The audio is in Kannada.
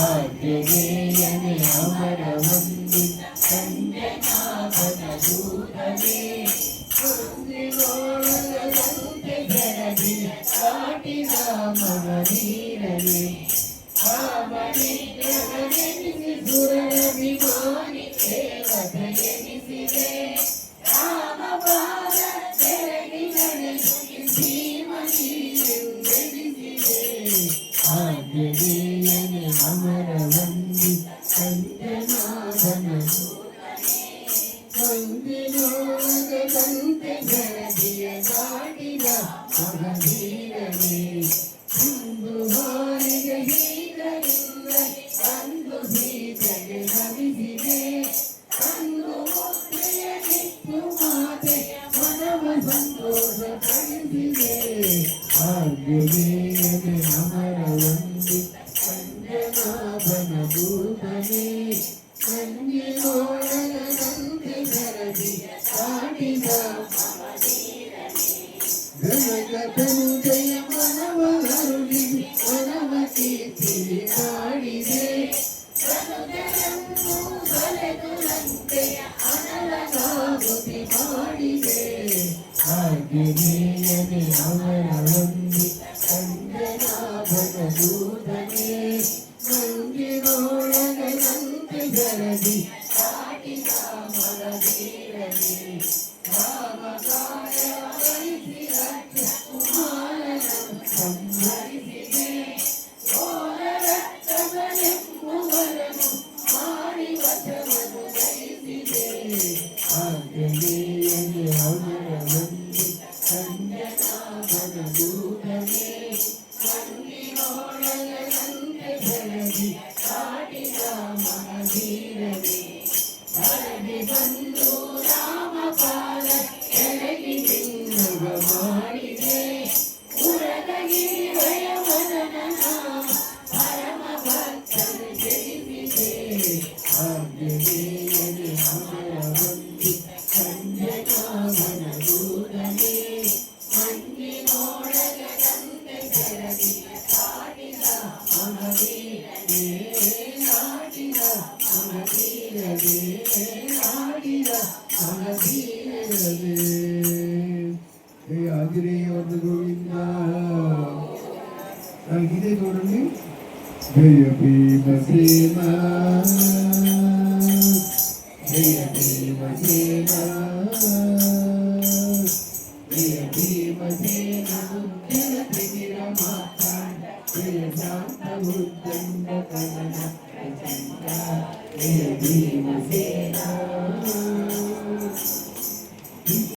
ಆಜ್ಞೆಯನೆ ಅಮರ ವಂದಿತ ಸಂಜನಾಭನ ದೂತನೇ ಕುಂದಿಗೋಳದಂತೆ ಜರದಿ ಕಾಟಿದ ಮಗನೀರನೆ ಕಾಮನಿಗ್ರಹನೆನಿಸಿ ಸುರಭಿಮಾನಿ ದೇವತೆಯೆನಿಸಿದೆ ರಾಮಪಾದ ತೆರಗಿನಡೆಸಿ ಧೀಮನಿಯೆಂದೆನಿಸಿದೆ ಆಜ್ಞೆಯನೆ ಅಮರ ವಂದಿತ ಸಂಜನಾಭನ ವಂದಿನೋಳಗದಂತೆ ಜರದಿಯ ದಾಟಿದ ಮಗಧೀರನೇ ಇಂದು ಹಾರಿಗೆ ಹೀಗಲಿಲ್ಲ ಅಂದು ಸೀತೆಗೆ ನಮಿಸಿದೆ ಅಂದು ಮುಕ್ತಿಯ ಕಿತ್ತು ಮಾತೆ ಮನವ ಸಂತೋಷ ಪಡಿಸಿದೆ ಆಜ್ಞೆಯನೆ ಅಮರ ವಂದಿತ ಸಂಜನಾಭನ ದೂತನೇ ಸಂಗಿನೋಳಗದಂತೆ ಜರದಿ ಕಾಟಿದ ಗಣಗತನು ಜಯ ಮನವ ಹರುಳಿ ಮನವ ಕೀರ್ತಿ ಕಾಡಿದೆ ಕನುಜನನ್ನು ಬಲೆದುರಂತೆಯ ಅನಲಗಾಗುತಿ ಮಾಡಿದೆ ಆಜ್ಞೆಯನೆ ಅಮರ ವಂದಿತ ಸಂಜನಾಭನ ದೂತನೇ ಮಂಗಿನೊಳಗದಂತೆ ಜರದಿ ಕಾಟಿದ ಮಗಧೀರನೇ ರಾಮಕಾಯ ವಹಿಸಿ ರಕ್ಷ ಕುಮಾರನನ್ನು ಸಂಹರಿಸಿದೆ ಘೋರ ರಕ್ತಗಳೆಂಬುವರನು ಮಾಡಿ ವಶವನ್ನು ಜಯಿಸಿದೆ ಆಜ್ಞೆಯನೆ ಅಮರ ವಂದಿತ ಸಂಜನಾಭನ ದೂತನೇ ಮಂಗಿನೊಳಗದಂತೆ ಜರದಿ ಕಾಟಿದ ಮಗಧೀರನೇ ಹರಡಿ ಬಂದು ರಾಮಪಾದ ಕೆಳಗಿ ಬಿನ್ನಗ ಮಾಡಿದೆ ಉರಗಗಿರಿ ವಯವನನ ಪರಮ ಭಕ್ತನು ಜಯಿಸಿದೆ ಆಜ್ಞೆಯನೆ ಅಮರ ವಂದಿತ ಸಂಜನಾಭನ ದೂತನೇ ಮಂಗಿನೊಳಗದಂತೆ ಜರದಿ ಕಾಟಿದ ಮಗಧೀರನೇ ಕಾಟಿದ ಮಗಧೀರನೇ ಕಾಟಿದ ಮಗಧೀರನೇ ಹೇ ಆಂಜನೇಯ ಒಂದು ಗೋವಿಂದ ఇదే చూడండి జయ భీమసేన జయ భీమసేన జయ భీమసేన ఉద్యమ తిమిర మాతాండ జయ శాంత ఉద్దండ కవన ప్రచండ జయ భీమసేన